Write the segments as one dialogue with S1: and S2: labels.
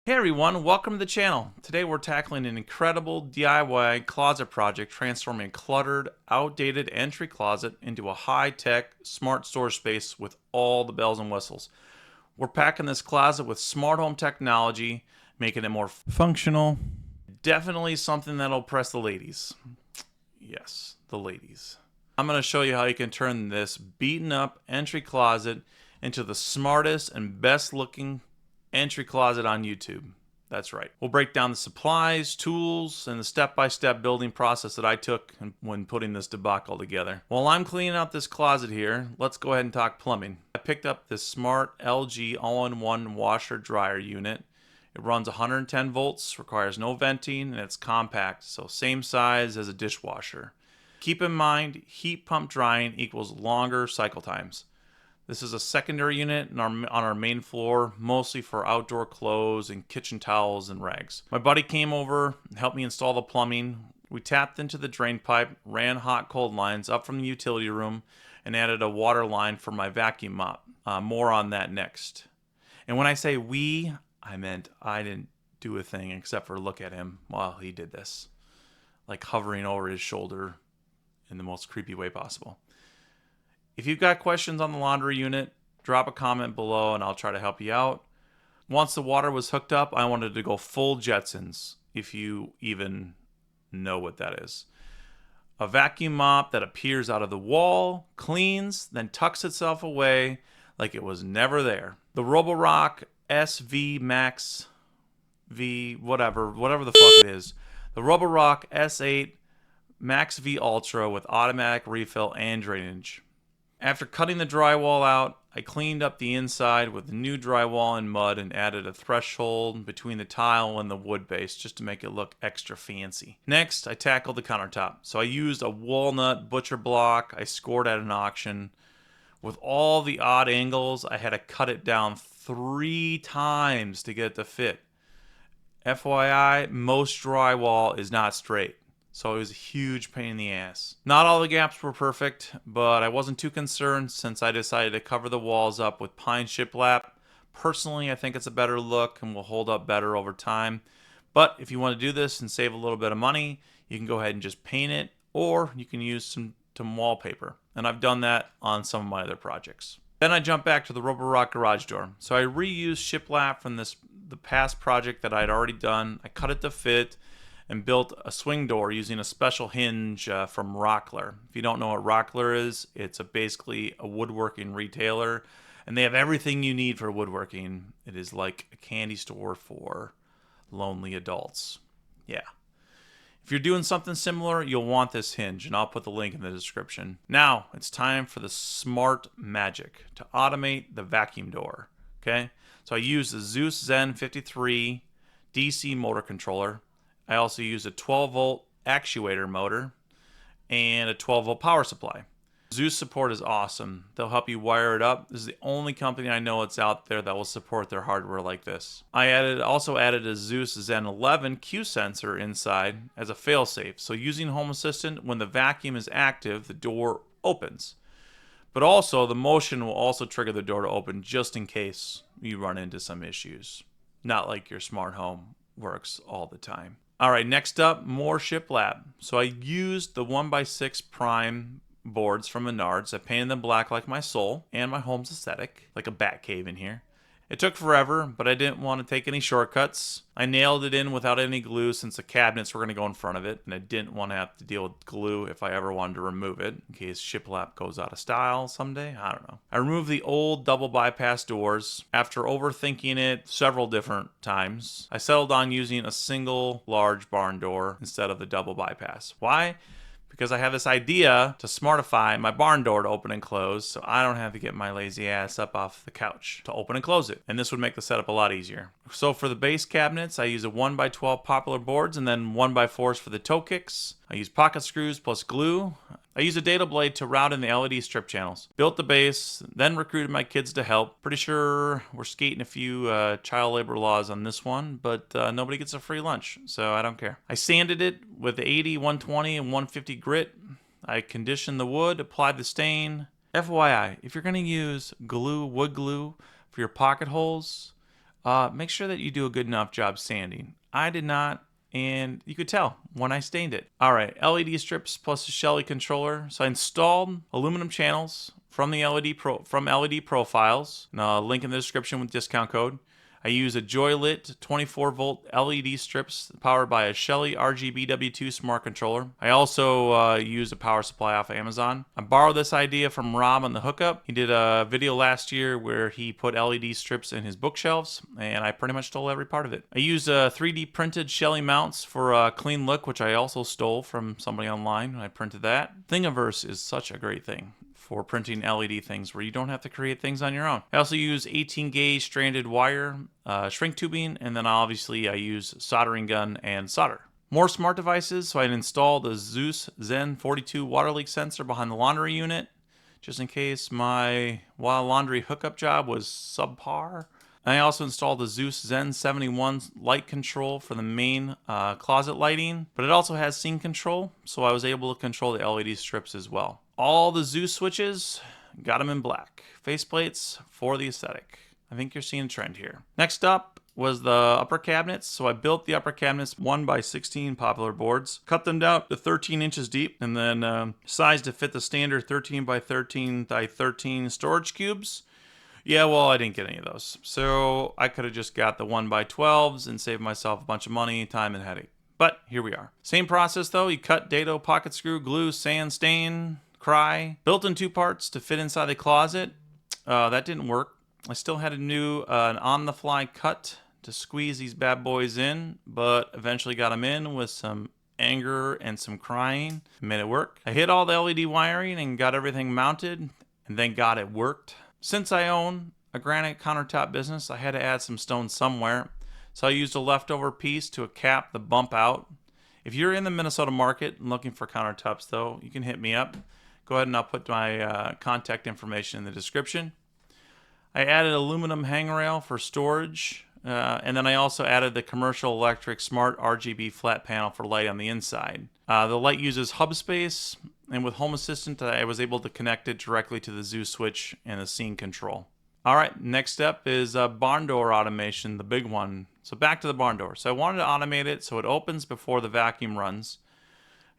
S1: Hey everyone, welcome to the channel. Today we're tackling an incredible DIY closet project transforming a cluttered, outdated entry closet into a high-tech, smart storage space with all the bells and whistles. We're packing this closet with smart home technology, making it more functional. Definitely something that'll impress the ladies. Yes, the ladies. I'm going to show you how you can turn this beaten up entry closet into the smartest and best looking entry closet on YouTube. That's right. We'll break down the supplies, tools, and the step-by-step building process that I took when putting this debacle together. While I'm cleaning out this closet here, let's go ahead and talk plumbing. I picked up this smart LG all-in-one washer dryer unit. It runs 110 volts, requires no venting, and it's compact, so same size as a dishwasher. Keep in mind, heat pump drying equals longer cycle times. This is a secondary unit on our main floor, mostly for outdoor clothes and kitchen towels and rags. My buddy came over and helped me install the plumbing. We tapped into the drain pipe, ran hot cold lines up from the utility room, and added a water line for my vacuum mop. More on that next. And when I say we, I meant I didn't do a thing except for look at him while he did this, like hovering over his shoulder in the most creepy way possible. If you've got questions on the laundry unit, drop a comment below and I'll try to help you out. Once the water was hooked up, I wanted to go full Jetsons, if you even know what that is. A vacuum mop that appears out of the wall, cleans, then tucks itself away like it was never there. The Roborock SV Max V, whatever the fuck it is. The Roborock S8 Max V Ultra with automatic refill and drainage. After cutting the drywall out, I cleaned up the inside with new drywall and mud and added a threshold between the tile and the wood base just to make it look extra fancy. Next, I tackled the countertop. So I used a walnut butcher block I scored at an auction. With all the odd angles, I had to cut it down 3 times to get it to fit. FYI, most drywall is not straight. So it was a huge pain in the ass. Not all the gaps were perfect, but I wasn't too concerned since I decided to cover the walls up with pine shiplap. Personally, I think it's a better look and will hold up better over time. But if you want to do this and save a little bit of money, you can go ahead and just paint it, or you can use some wallpaper. And I've done that on some of my other projects. Then I jumped back to the Roborock garage door. So I reused shiplap from the past project that I'd already done. I cut it to fit and built a swing door using a special hinge from Rockler. If you don't know what Rockler is, it's basically a woodworking retailer, and they have everything you need for woodworking. It is like a candy store for lonely adults. Yeah. If you're doing something similar, you'll want this hinge, and I'll put the link in the description. Now, it's time for the smart magic to automate the vacuum door. Okay? So I used the Zeus Zen 53 DC motor controller. I also use a 12-volt actuator motor and a 12-volt power supply. Zeus support is awesome. They'll help you wire it up. This is the only company I know that's out there that will support their hardware like this. I also added a Zeus Zen 11 Q sensor inside as a failsafe. So using Home Assistant, when the vacuum is active, the door opens. But also, the motion will also trigger the door to open just in case you run into some issues. Not like your smart home works all the time. All right, next up, more shiplap. So I used the 1x6 prime boards from Menards. I painted them black like my soul and my home's aesthetic, like a bat cave in here. It took forever, but I didn't want to take any shortcuts. I nailed it in without any glue since the cabinets were going to go in front of it, and I didn't want to have to deal with glue if I ever wanted to remove it, in case shiplap goes out of style someday. I don't know. I removed the old double bypass doors. After overthinking it several different times, I settled on using a single large barn door instead of the double bypass. Why? Because I have this idea to smartify my barn door to open and close so I don't have to get my lazy ass up off the couch to open and close it. And this would make the setup a lot easier. So for the base cabinets, I use a 1x12 poplar boards and then 1x4s for the toe kicks. I use pocket screws plus glue. I used a data blade to route in the LED strip channels. Built the base, then recruited my kids to help. Pretty sure we're skating a few child labor laws on this one, but nobody gets a free lunch, so I don't care. I sanded it with 80, 120, and 150 grit. I conditioned the wood, applied the stain. FYI, if you're going to use glue, wood glue, for your pocket holes, Make sure that you do a good enough job sanding. I did not, and you could tell when I stained it. All right, LED strips plus a Shelly controller. So I installed aluminum channels from the LED Profiles. Link in the description with discount code. I use a Joylit 24-volt LED strips powered by a Shelly RGBW2 smart controller. I also use a power supply off of Amazon. I borrowed this idea from Rob on the hookup. He did a video last year where he put LED strips in his bookshelves, and I pretty much stole every part of it. I used 3D printed Shelly mounts for a clean look, which I also stole from somebody online when I printed that. Thingiverse is such a great thing for printing LED things where you don't have to create things on your own. I also use 18 gauge stranded wire, shrink tubing, and then obviously I use soldering gun and solder. More smart devices, so I installed the Zeus Zen 42 water leak sensor behind the laundry unit, just in case my laundry hookup job was subpar. I also installed the Zeus Zen 71 light control for the main closet lighting, but it also has scene control, so I was able to control the LED strips as well. All the Zeus switches, got them in black. Faceplates for the aesthetic. I think you're seeing a trend here. Next up was the upper cabinets. So I built the upper cabinets 1x16 popular boards, cut them down to 13 inches deep, and then sized to fit the standard 13x13x13 storage cubes. Yeah, well, I didn't get any of those. So I could have just got the 1x12s and saved myself a bunch of money, time, and headache. But here we are. Same process though. You cut dado, pocket screw, glue, sand, stain, cry. Built in 2 parts to fit inside the closet. That didn't work. I still had to do an on-the-fly cut to squeeze these bad boys in, but eventually got them in with some anger and some crying. Made it work. I hit all the LED wiring and got everything mounted, and thank God it worked. Since I own a granite countertop business, I had to add some stone somewhere, so I used a leftover piece to cap the bump out. If you're in the Minnesota market and looking for countertops though, you can hit me up. Go ahead and I'll put my contact information in the description. I added aluminum hangrail for storage, and then I also added the commercial electric smart RGB flat panel for light on the inside. The light uses hub space, and with Home Assistant I was able to connect it directly to the Zeus switch and the scene control. Alright, next up is barn door automation, the big one. So back to the barn door. So I wanted to automate it so it opens before the vacuum runs.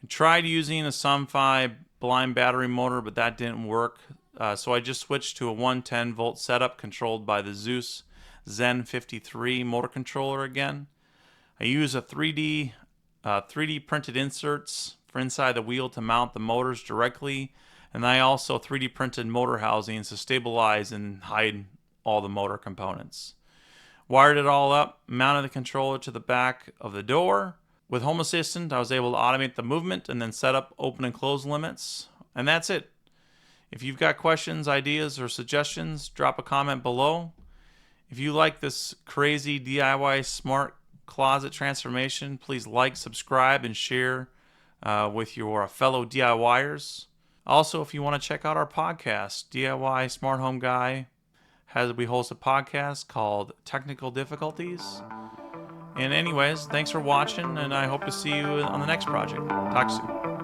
S1: I tried using a Sunfi blind battery motor, but that didn't work. So I just switched to a 110 volt setup controlled by the Zeus Zen 53 motor controller again. I use a 3D printed inserts for inside the wheel to mount the motors directly, and I also 3D printed motor housings to stabilize and hide all the motor components. Wired it all up, mounted the controller to the back of the door. With Home Assistant, I was able to automate the movement and then set up open and close limits, and that's it. If you've got questions, ideas, or suggestions, drop a comment below. If you like this crazy DIY smart closet transformation, please like, subscribe, and share with your fellow DIYers. Also, if you want to check out our podcast, DIY Smart Home Guy, we host a podcast called Technical Difficulties. And anyways, thanks for watching, and I hope to see you on the next project. Talk soon.